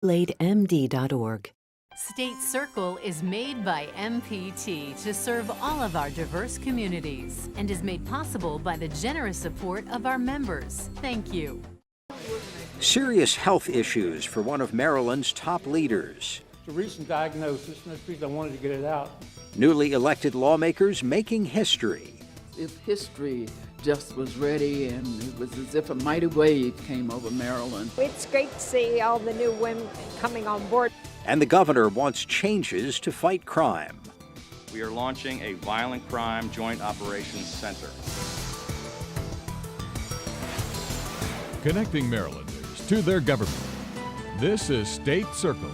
LateMD.org. State Circle is made by MPT to serve all of our diverse communities and is made possible by the generous support of our members. Thank you. Serious health issues for one of Maryland's top leaders. It's a recent diagnosis, and that's the reason I wanted to get it out. Newly elected lawmakers making history. If history just was ready, and it was as if a mighty wave came over Maryland. It's great to see all the new women coming on board. And the governor wants changes to fight crime. We are launching a Violent Crime Joint Operations Center. Connecting Marylanders to their government. This is State Circle.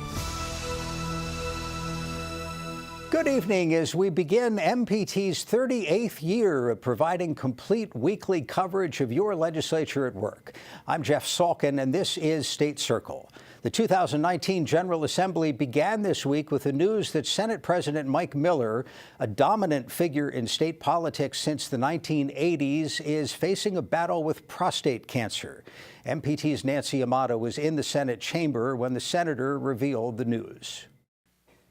Good evening as we begin MPT's 38th year of providing complete weekly coverage of your legislature at work. I'm Jeff Salkin, and this is State Circle. The 2019 General Assembly began this week with the news that Senate President Mike Miller, a dominant figure in state politics since the 1980s, is facing a battle with prostate cancer. MPT's Nancy Amato was in the Senate chamber when the senator revealed the news.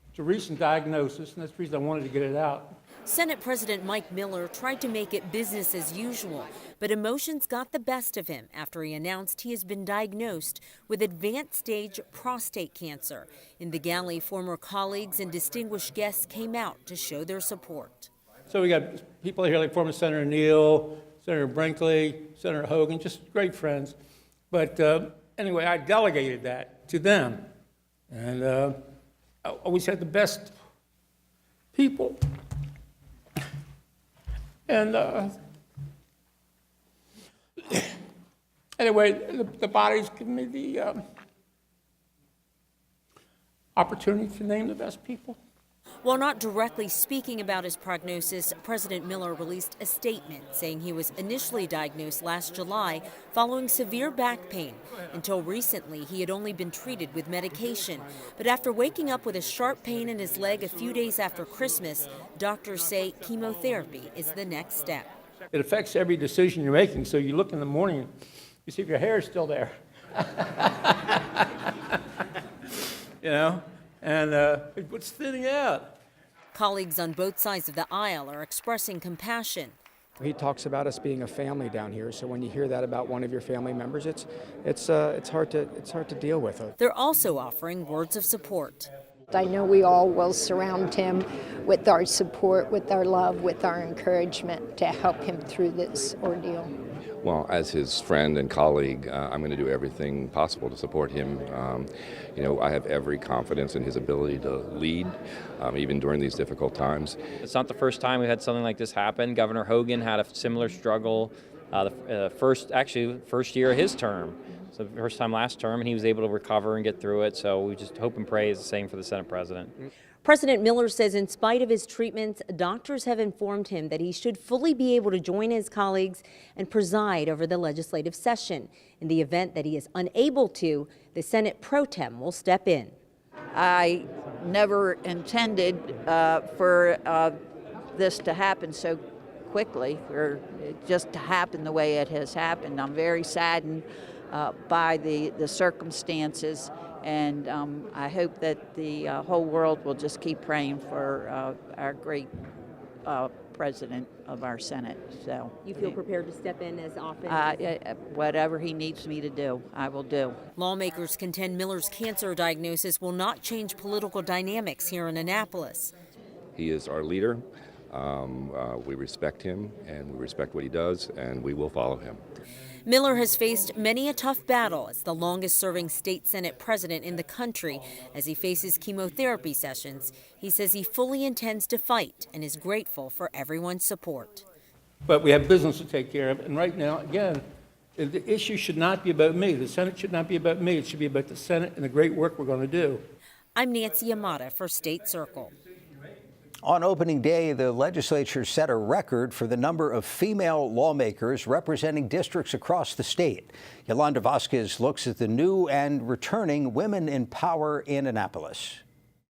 It's a recent diagnosis, and that's the reason I wanted to get it out. Senate President Mike Miller tried to make it business as usual, but emotions got the best of him after he announced he has been diagnosed with advanced stage prostate cancer. In the galley, former colleagues and distinguished guests came out to show their support. So we got people here like former Senator Neal, Senator Brinkley, Senator Hogan, just great friends. But anyway, I delegated that to them, and I always had the best people. And anyway, the body's given me the opportunity to name the best people. While not directly speaking about his prognosis, President Miller released a statement saying he was initially diagnosed last July following severe back pain. Until recently, he had only been treated with medication. But after waking up with a sharp pain in his leg a few days after Christmas, doctors say chemotherapy is the next step. It affects every decision you're making, so you look in the morning, you see if your hair is still there. You know, and it's thinning out. Colleagues on both sides of the aisle are expressing compassion. He talks about us being a family down here, so when you hear that about one of your family members, it's hard to deal with. They're also offering words of support. I know we all will surround him with our support, with our love, with our encouragement to help him through this ordeal. Well, as his friend and colleague, I'm going to do everything possible to support him. I have every confidence in his ability to lead, even during these difficult times. It's not the first time we had something like this happen. Governor Hogan had a similar struggle the first year of his term. So the first time last term, and he was able to recover and get through it. So we just hope and pray is the same for the Senate President. President Miller says in spite of his treatments, doctors have informed him that he should fully be able to join his colleagues and preside over the legislative session. In the event that he is unable to, the Senate pro tem will step in. I never intended for this to happen so quickly, or just to happen the way it has happened. I'm very saddened by the circumstances. And I hope that the whole world will just keep praying for our great president of our Senate. So you feel prepared to step in as often? Whatever he needs me to do, I will do. Lawmakers contend Miller's cancer diagnosis will not change political dynamics here in Annapolis. He is our leader. We respect him, and we respect what he does, and we will follow him. Miller has faced many a tough battle as the longest-serving state Senate president in the country. As he faces chemotherapy sessions, he says he fully intends to fight and is grateful for everyone's support. But we have business to take care of, and right now, again, the issue should not be about me. The Senate should not be about me. It should be about the Senate and the great work we're going to do. I'm Nancy Amato for State Circle. On opening day, the legislature set a record for the number of female lawmakers representing districts across the state. Yolanda Vasquez looks at the new and returning Women in Power in Annapolis.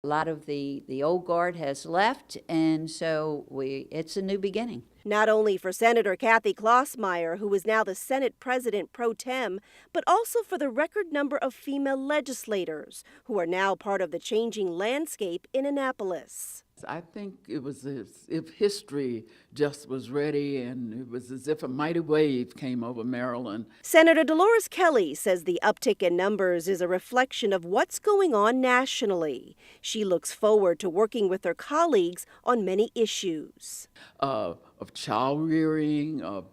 A lot of the old guard has left, and so it's a new beginning. Not only for Senator Kathy Klossmeyer, who is now the Senate President pro tem, but also for the record number of female legislators who are now part of the changing landscape in Annapolis. I think it was as if history just was ready, and it was as if a mighty wave came over Maryland. Senator Dolores Kelly says the uptick in numbers is a reflection of what's going on nationally. She looks forward to working with her colleagues on many issues. Of child rearing, of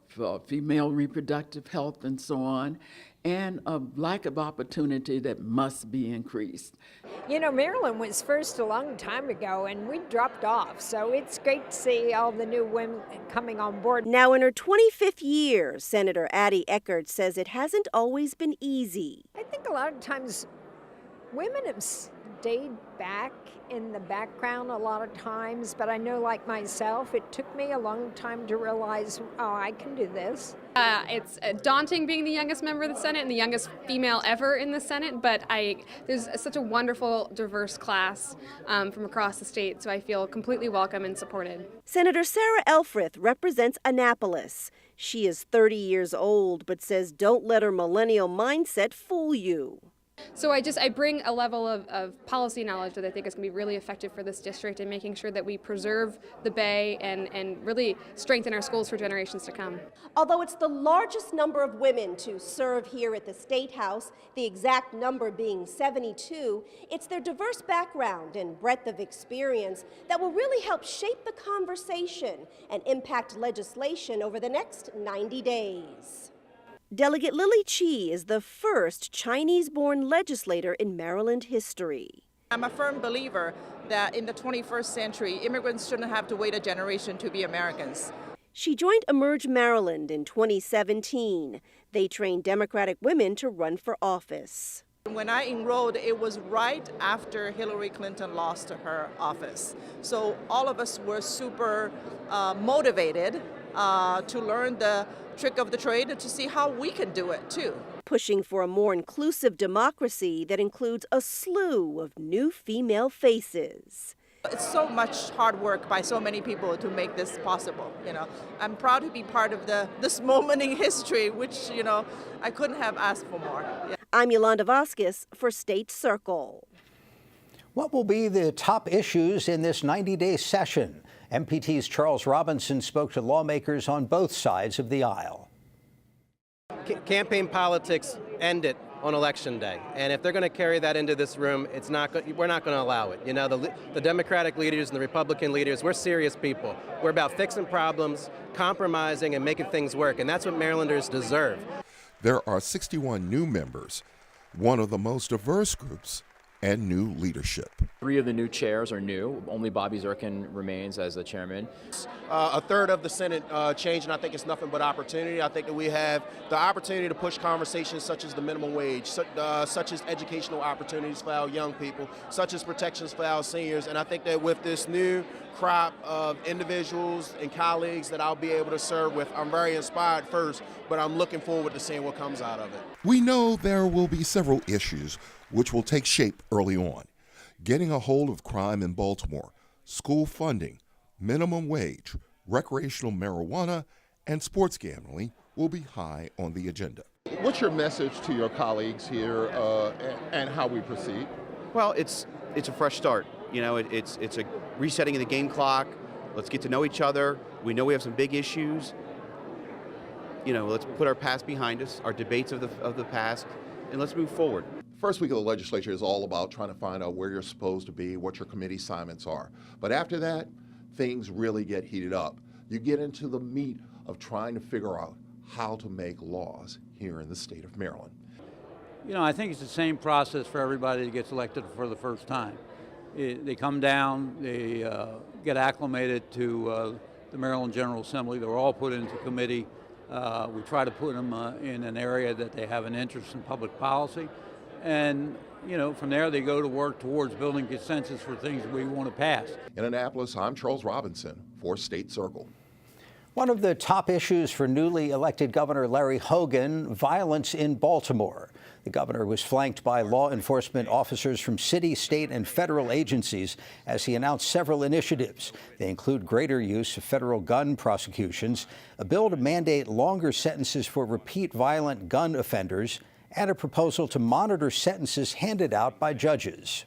female reproductive health, and so on, and a lack of opportunity that must be increased. You know, Maryland was first a long time ago, and we dropped off, so it's great to see all the new women coming on board. Now in her 25th year, Senator Addie Eckert says it hasn't always been easy. I think a lot of times women have stayed back in the background a lot of times, but I know, like myself, it took me a long time to realize, oh, I can do this. It's daunting being the youngest member of the Senate and the youngest female ever in the Senate, but there's such a wonderful, diverse class from across the state, so I feel completely welcome and supported. Senator Sarah Elfreth represents Annapolis. She is 30 years old, but says don't let her millennial mindset fool you. So I bring a level of policy knowledge that I think is going to be really effective for this district in making sure that we preserve the Bay and really strengthen our schools for generations to come. Although it's the largest number of women to serve here at the State House, the exact number being 72, it's their diverse background and breadth of experience that will really help shape the conversation and impact legislation over the next 90 days. Delegate Lily Chi is the first Chinese-born legislator in Maryland history. I'm a firm believer that in the 21st century, immigrants shouldn't have to wait a generation to be Americans. She joined Emerge Maryland in 2017. They trained Democratic women to run for office. When I enrolled, it was right after Hillary Clinton lost her office. So all of us were super motivated to learn the trick of the trade and to see how we can do it too. Pushing for a more inclusive democracy that includes a slew of new female faces. It's so much hard work by so many people to make this possible. I'm proud to be part of this moment in history, which I couldn't have asked for more. Yeah. I'm Yolanda Vasquez for State Circle. What will be the top issues in this 90-day session? MPT's Charles Robinson spoke to lawmakers on both sides of the aisle. Campaign politics end it on Election Day, and if they're going to carry that into this room, we're not going to allow it. The Democratic leaders and the Republican leaders, we're serious people. We're about fixing problems, compromising, and making things work, and that's what Marylanders deserve. There are 61 new members, one of the most diverse groups, and new leadership. 3 of the new chairs are new. Only Bobby Zirkin remains as the chairman. A third of the Senate changed, and I think it's nothing but opportunity. I think that we have the opportunity to push conversations such as the minimum wage, such as educational opportunities for our young people, such as protections for our seniors. And I think that with this new crop of individuals and colleagues that I'll be able to serve with, I'm very inspired first, but I'm looking forward to seeing what comes out of it. We know there will be several issues which will take shape early on. Getting a hold of crime in Baltimore, school funding, minimum wage, recreational marijuana, and sports gambling will be high on the agenda. What's your message to your colleagues here and how we proceed? Well, it's a fresh start. It's a resetting of the game clock. Let's get to know each other. We know we have some big issues. Let's put our past behind us, our debates of the past, and let's move forward. First week of the legislature is all about trying to find out where you're supposed to be, what your committee assignments are. But after that, things really get heated up. You get into the meat of trying to figure out how to make laws here in the state of Maryland. I think it's the same process for everybody that gets elected for the first time. They come down, they get acclimated to the Maryland General Assembly. They're all put into committee. We try to put them in an area that they have an interest in public policy. And, from there they go to work towards building consensus for things we want to pass. In Annapolis, I'm Charles Robinson for State Circle. One of the top issues for newly elected Governor Larry Hogan, violence in Baltimore. The governor was flanked by law enforcement officers from city, state, and federal agencies as he announced several initiatives. They include greater use of federal gun prosecutions, a bill to mandate longer sentences for repeat violent gun offenders, and a proposal to monitor sentences handed out by judges.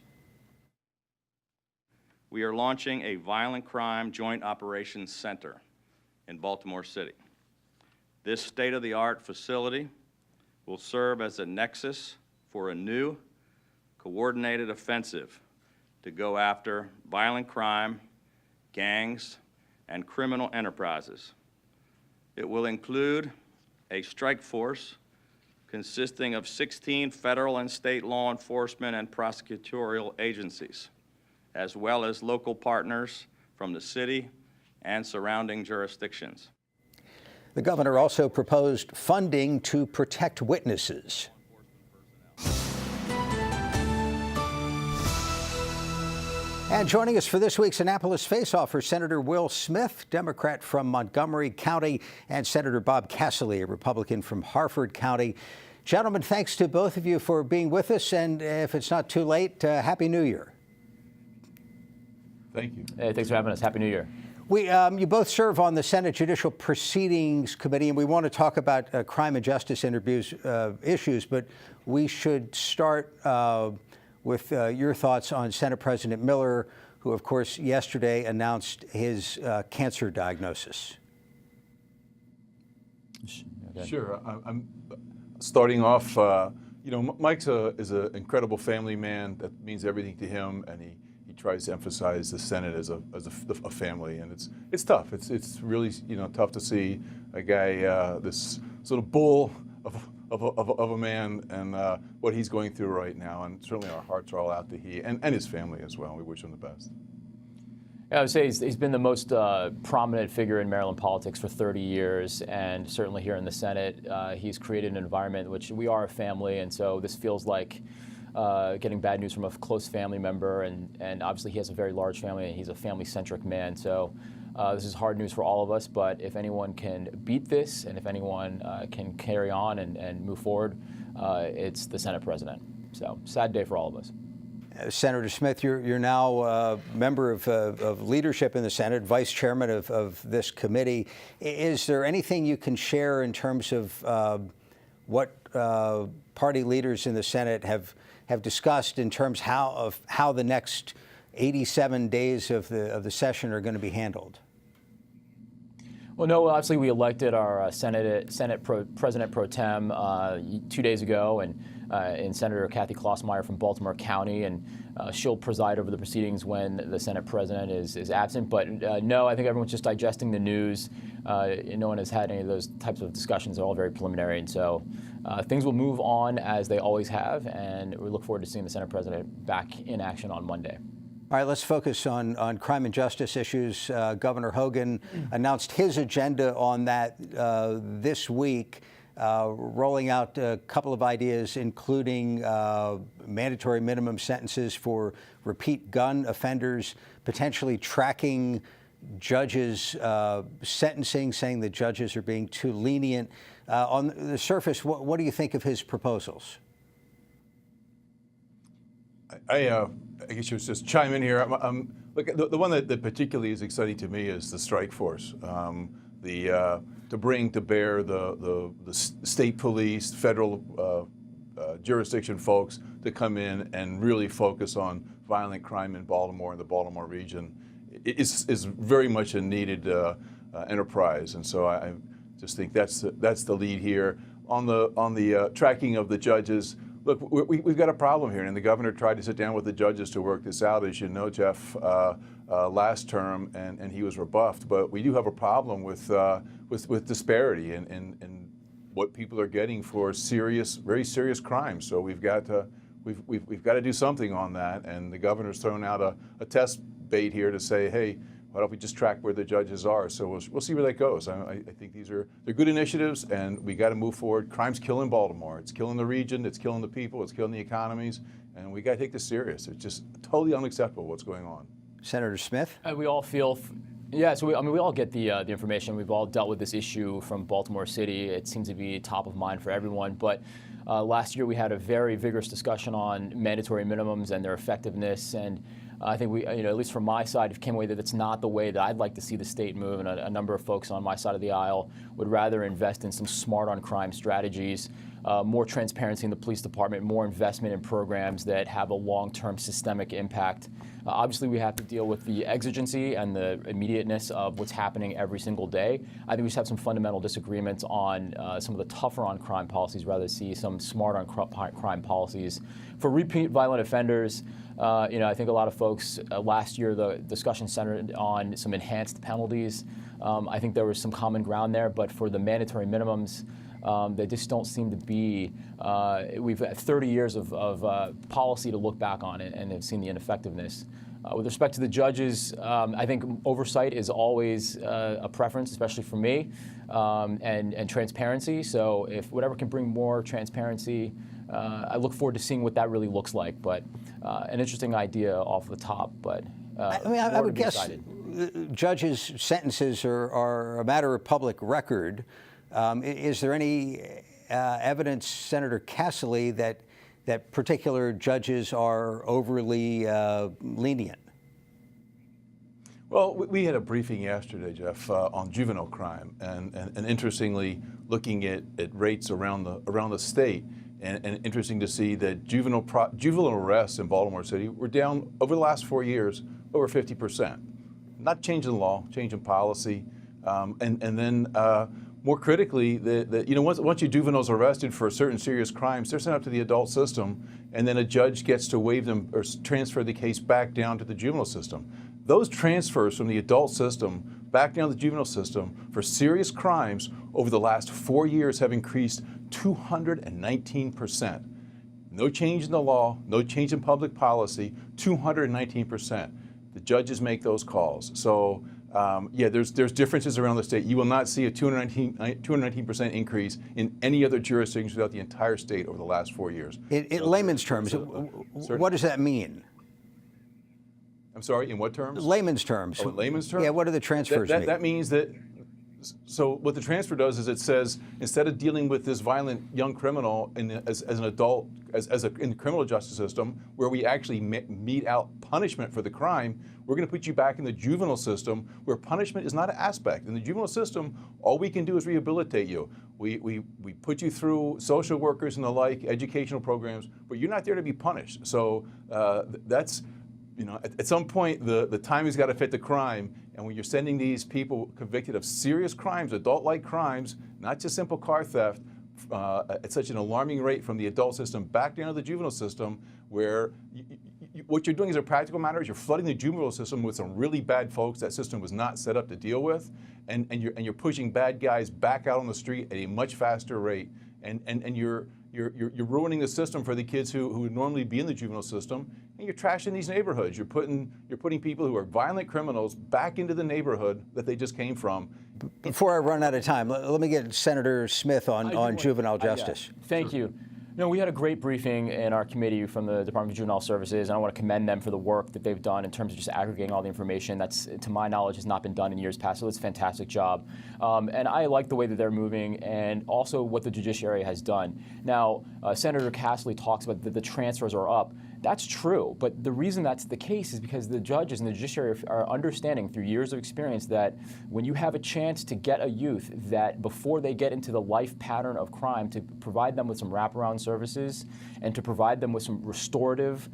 We are launching a Violent Crime Joint Operations Center in Baltimore City. This state-of-the-art facility will serve as a nexus for a new, coordinated offensive to go after violent crime, gangs, and criminal enterprises. It will include a strike force consisting of 16 federal and state law enforcement and prosecutorial agencies, as well as local partners from the city and surrounding jurisdictions. The governor also proposed funding to protect witnesses. And joining us for this week's Annapolis Faceoff are Senator Will Smith, Democrat from Montgomery County, and Senator Bob Casserly, a Republican from Harford County. Gentlemen, thanks to both of you for being with us, and if it's not too late, Happy New Year. Thank you. Hey, thanks for having us. Happy New Year. You both serve on the Senate Judicial Proceedings Committee, and we want to talk about crime and justice issues, but we should start with your thoughts on Senate President Miller, who, of course, yesterday announced his cancer diagnosis. Sure. I'm starting off, Mike is an incredible family man. That means everything to him, and he tries to emphasize the Senate as a family, and it's tough. It's really tough to see a guy, this sort of bull of a man, and what he's going through right now. And certainly our hearts are all out to he and his family as well. We wish him the best. Yeah, I would say he's been the most prominent figure in Maryland politics for 30 years, and certainly here in the Senate, he's created an environment in which we are a family, and so this feels like getting bad news from a close family member, and obviously he has a very large family, and he's a family-centric man. So this is hard news for all of us, but if anyone can beat this, and if anyone can carry on and move forward, it's the Senate president. So sad day for all of us. Senator Smith, you're now a member of leadership in the Senate, vice chairman of this committee. Is there anything you can share in terms of what party leaders in the Senate have discussed in terms of how the next 87 days of the session are going to be handled? Well, no, obviously we elected our Senate President Pro Tem 2 days ago, and Senator Kathy Klossmeyer from Baltimore County, and she'll preside over the proceedings when the Senate President is absent. But no, I think everyone's just digesting the news. No one has had any of those types of discussions. They're all very preliminary, and so things will move on as they always have, and we look forward to seeing the Senate President back in action on Monday. All right, let's focus on crime and justice issues. Governor Hogan announced his agenda on that this week, rolling out a couple of ideas, including mandatory minimum sentences for repeat gun offenders, potentially tracking judges' sentencing, saying that judges are being too lenient. On the surface, what do you think of his proposals? I guess you just chime in here. Look, the one that particularly is exciting to me is the strike force. To bring to bear the state police, federal jurisdiction folks to come in and really focus on violent crime in Baltimore and the Baltimore region is very much a needed enterprise. And so I just think that's the lead here. On the tracking of the judges, look, we've got a problem here, and the governor tried to sit down with the judges to work this out, as you know, Jeff, last term, and he was rebuffed. But we do have a problem with disparity in what people are getting for very serious crimes. So we've got to do something on that, and the governor's thrown out a test bait here to say, hey, why don't we just track where the judges are? So we'll see where that goes. I think they're good initiatives, and we got to move forward. Crime's killing Baltimore. It's killing the region. It's killing the people. It's killing the economies, and we got to take this serious. It's just totally unacceptable what's going on. Senator Smith? We all feel. Yeah, so we all get the information. We've all dealt with this issue from Baltimore City. It seems to be top of mind for everyone. But Last year we had a very vigorous discussion on mandatory minimums and their effectiveness, and I think we, at least from my side, it came away that it's not the way that I'd like to see the state move, and a number of folks on my side of the aisle would rather invest in some smart on crime strategies, more transparency in the police department, more investment in programs that have a long-term systemic impact. Obviously, we have to deal with the exigency and the immediateness of what's happening every single day. I think we just have some fundamental disagreements on some of the tougher on crime policies, rather see some smart on crime policies. For repeat violent offenders, I think a lot of folks, last year the discussion centered on some enhanced penalties. I think there was some common ground there, but for the mandatory minimums, they just don't seem to be, we've had 30 years of policy to look back on and have seen the ineffectiveness. With respect to the judges, I think oversight is always a preference, especially for me, and transparency. So if whatever can bring more transparency, I look forward to seeing what that really looks like. But an interesting idea off the top, but I would guess judges' sentences are a matter of public record. Is there any evidence, Senator Cassidy, that particular judges are overly lenient? Well, we had a briefing yesterday, Jeff, on juvenile crime, and interestingly, looking at rates around the state, and interesting to see that juvenile arrests in Baltimore City were down over the last 4 years over 50%. Not changing the law, changing policy, and then. More critically, once your juveniles are arrested for certain serious crimes, they're sent up to the adult system, and then a judge gets to waive them or transfer the case back down to the juvenile system. Those transfers from the adult system back down to the juvenile system for serious crimes over the last 4 years have increased 219%. No change in the law, no change in public policy, 219%. The judges make those calls. So. There's differences around the state. You will not see a 219% increase in any other jurisdiction throughout the entire state over the last 4 years. In layman's terms, what does that mean? I'm sorry, in what terms? Layman's terms. Oh, in layman's terms? Yeah, what do the transfers mean? That means that, so what the transfer does is it says, instead of dealing with this violent young criminal as an adult, in the criminal justice system, where we actually mete out punishment for the crime, we're going to put you back in the juvenile system where punishment is not an aspect. In the juvenile system, all we can do is rehabilitate you. We put you through social workers and the like, educational programs, but you're not there to be punished. So that's, at some point, the time has got to fit the crime. And when you're sending these people convicted of serious crimes, adult-like crimes, not just simple car theft, at such an alarming rate from the adult system back down to the juvenile system, where what you're doing as a practical matter is you're flooding the juvenile system with some really bad folks that system was not set up to deal with, and you're pushing bad guys back out on the street at a much faster rate, and you're ruining the system for the kids who would normally be in the juvenile system, and you're trashing these neighborhoods. You're putting people who are violent criminals back into the neighborhood that they just came from. Before I run out of time, let me get Senator Smith on juvenile justice. Thank you. We had a great briefing in our committee from the Department of Juvenile Services, and I want to commend them for the work that they've done in terms of just aggregating all the information. That's, to my knowledge, has not been done in years past, so it's a fantastic job. And I like the way that they're moving and also what the judiciary has done. Now, Senator Cassidy talks about that the transfers are up. That's true, but the reason that's the case is because the judges and the judiciary are understanding through years of experience that when you have a chance to get a youth that before they get into the life pattern of crime, to provide them with some wraparound services and to provide them with some restorative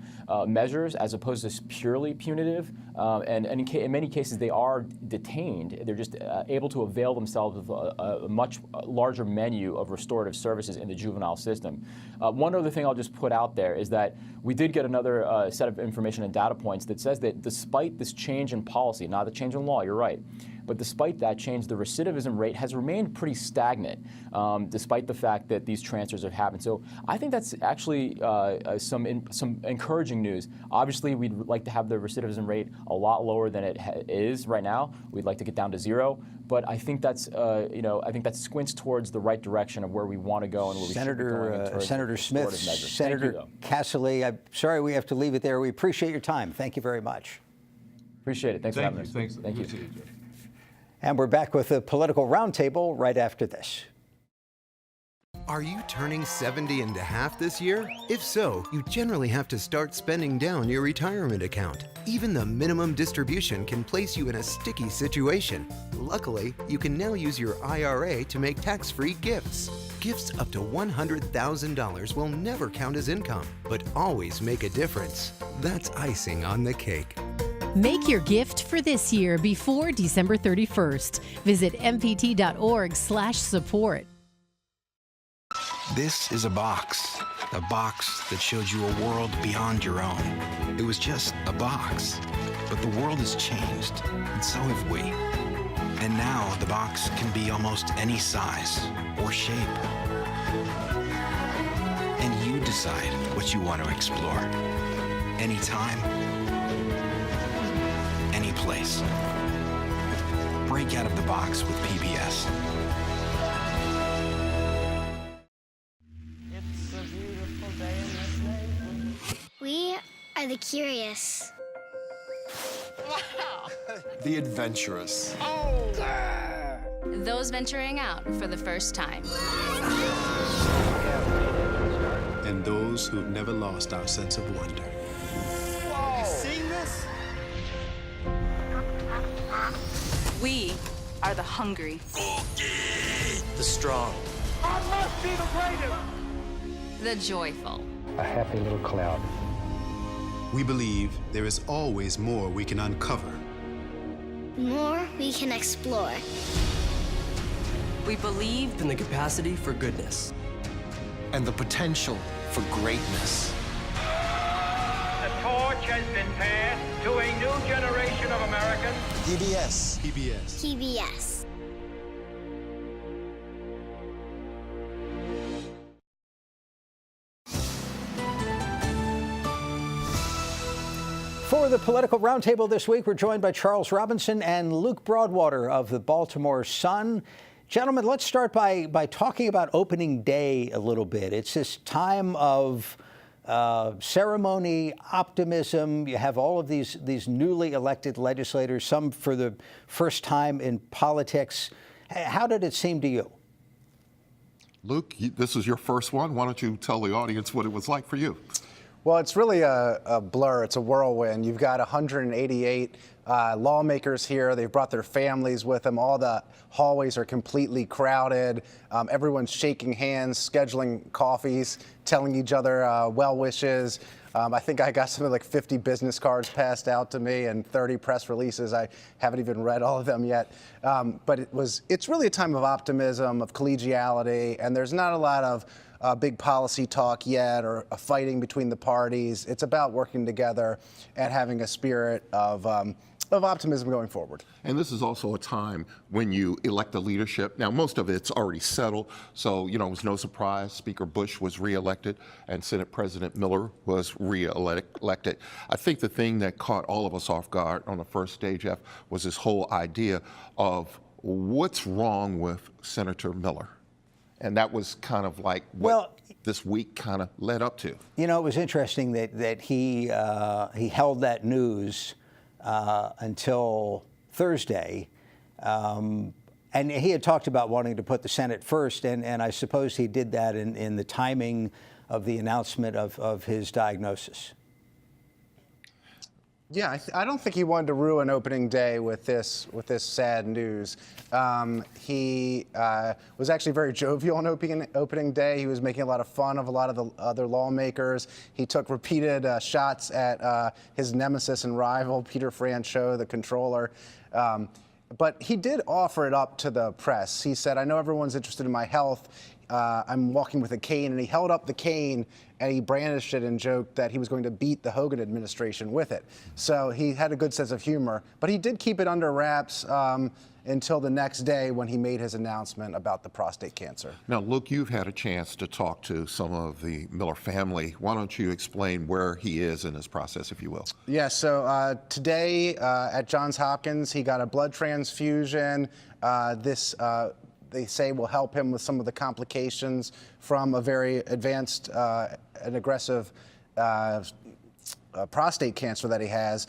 measures as opposed to purely punitive, and in many cases they are detained. They're just able to avail themselves of a much larger menu of restorative services in the juvenile system. One other thing I'll just put out there is that we did get another set of information and data points that says that despite this change in policy, not the change in law, you're right, but despite that change, the recidivism rate has remained pretty stagnant, despite the fact that these transfers have happened. So I think that's actually some encouraging news. Obviously, we'd like to have the recidivism rate a lot lower than it is right now. We'd like to get down to 0, but I think that's I think that squints towards the right direction of where we want to go and where we should be going. Senator Smith, Senator Cassidy, I'm sorry we have to leave it there. We appreciate your time. Thank you very much. Appreciate it. Thanks for having us. Thank you. And we're back with the Political Roundtable right after this. Are you turning 70 and a half this year? If so, you generally have to start spending down your retirement account. Even the minimum distribution can place you in a sticky situation. Luckily, you can now use your IRA to make tax-free gifts. Gifts up to $100,000 will never count as income, but always make a difference. That's icing on the cake. Make your gift for this year before December 31st. Visit mpt.org/support. This is a box that showed you a world beyond your own. It was just a box, but the world has changed, and so have we. And now the box can be almost any size or shape. And you decide what you want to explore. Anytime, any place. Break out of the box with PBS. We are the curious. Wow! The adventurous. Oh! Those venturing out for the first time. And those who've never lost our sense of wonder. Whoa! You seen this? We are the hungry. The strong. I must be the greatest! The joyful. A happy little cloud. We believe there is always more we can uncover. More we can explore. We believe in the capacity for goodness. And the potential for greatness. The torch has been passed to a new generation of Americans. PBS. PBS. For the Political Roundtable this week, we're joined by Charles Robinson and Luke Broadwater of the Baltimore Sun. Gentlemen, let's start by talking about opening day a little bit. It's this time of ceremony, optimism. You have all of these newly elected legislators, some for the first time in politics. How did it seem to you? Luke, this is your first one. Why don't you tell the audience what it was like for you? Well, it's really a blur. It's a whirlwind. You've got 188 lawmakers here. They've brought their families with them. All the hallways are completely crowded. Everyone's shaking hands, scheduling coffees, telling each other well wishes. I think I got something like 50 business cards passed out to me and 30 press releases. I haven't even read all of them yet. But it's really a time of optimism, of collegiality, and there's not a lot of big policy talk yet or a fighting between the parties. It's about working together and having a spirit of optimism going forward. And this is also a time when you elect the leadership. Now, most of it's already settled, so, it was no surprise. Speaker Bush was reelected and Senate President Miller was reelected. I think the thing that caught all of us off guard on the first day, Jeff, was this whole idea of what's wrong with Senator Miller. And that was kind of like what this week kind of led up to. It was interesting that he held that news until Thursday. And he had talked about wanting to put the Senate first, and I suppose he did that in the timing of the announcement of his diagnosis. Yeah, I don't think he wanted to ruin opening day with this sad news. He was actually very jovial on opening day. He was making a lot of fun of a lot of the other lawmakers. He took repeated shots at his nemesis and rival, Peter Franchot, the controller. But he did offer it up to the press. He said, "I know everyone's interested in my health. I'm walking with a cane," and he held up the cane and he brandished it and joked that he was going to beat the Hogan administration with it. So he had a good sense of humor, but he did keep it under wraps until the next day when he made his announcement about the prostate cancer. Now, Luke, you've had a chance to talk to some of the Miller family. Why don't you explain where he is in this process, if you will? Yeah, so today at Johns Hopkins, he got a blood transfusion. They say will help him with some of the complications from a very advanced and aggressive prostate cancer that he has.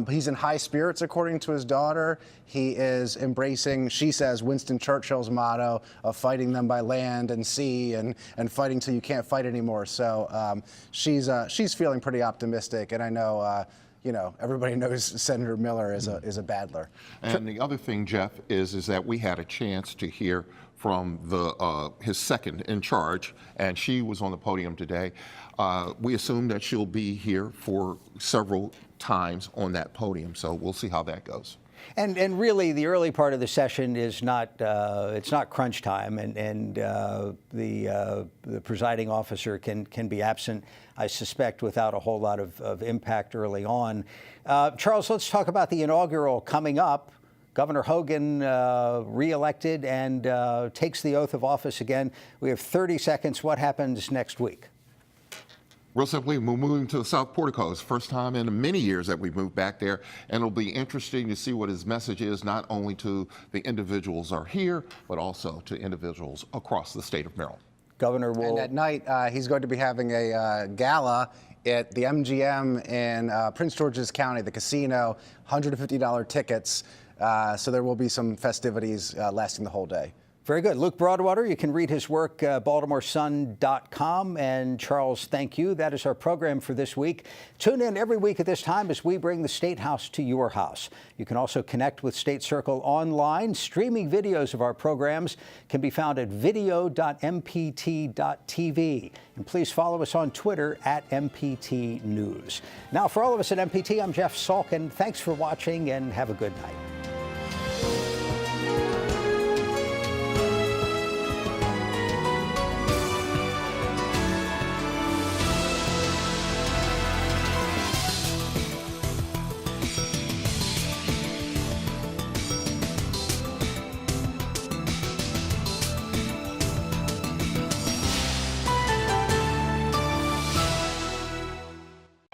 He's in high spirits, according to his daughter. He is embracing, she says, Winston Churchill's motto of fighting them by land and sea and fighting till you can't fight anymore. So she's feeling pretty optimistic, and I know everybody knows Senator Miller is a battler. And the other thing, Jeff, is that we had a chance to hear from his second in charge, and she was on the podium today. We assume that she'll be here for several times on that podium, so we'll see how that goes. And really, the early part of the session is not it's not crunch time, and the presiding officer can be absent, I suspect, without a whole lot of impact early on. Charles, let's talk about the inaugural coming up. Governor Hogan reelected and takes the oath of office again. We have 30 seconds. What happens next week? Real simply, we're moving to the South Portico. It's the first time in many years that we've moved back there, and it'll be interesting to see what his message is, not only to the individuals who are here, but also to individuals across the state of Maryland. Governor will... And at night, he's going to be having a gala at the MGM in Prince George's County, the casino, $150 tickets. So there will be some festivities lasting the whole day. Very good. Luke Broadwater, you can read his work, BaltimoreSun.com. And Charles, thank you. That is our program for this week. Tune in every week at this time as we bring the State House to your house. You can also connect with State Circle online. Streaming videos of our programs can be found at video.mpt.tv. And please follow us on Twitter at MPT News. Now, for all of us at MPT, I'm Jeff Salkin. Thanks for watching and have a good night.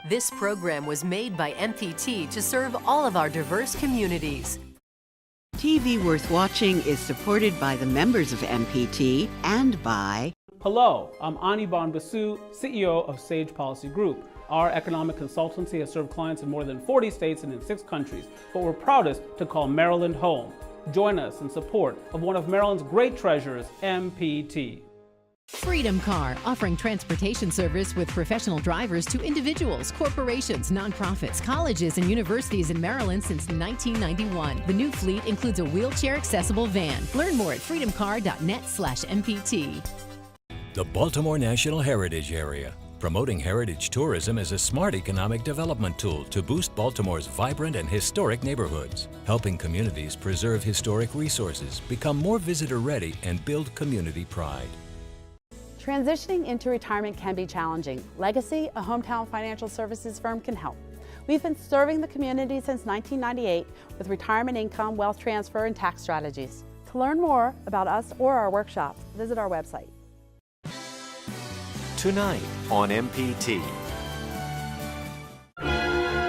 This program was made by MPT to serve all of our diverse communities. TV Worth Watching is supported by the members of MPT and by... Hello, I'm Anibon Basu, CEO of Sage Policy Group. Our economic consultancy has served clients in more than 40 states and in 6 countries, but we're proudest to call Maryland home. Join us in support of one of Maryland's great treasures, MPT. Freedom Car, offering transportation service with professional drivers to individuals, corporations, nonprofits, colleges, and universities in Maryland since 1991. The new fleet includes a wheelchair-accessible van. Learn more at freedomcar.net/MPT. The Baltimore National Heritage Area. Promoting heritage tourism is a smart economic development tool to boost Baltimore's vibrant and historic neighborhoods, helping communities preserve historic resources, become more visitor-ready, and build community pride. Transitioning into retirement can be challenging. Legacy, a hometown financial services firm, can help. We've been serving the community since 1998 with retirement income, wealth transfer, and tax strategies. To learn more about us or our workshops, visit our website. Tonight on MPT.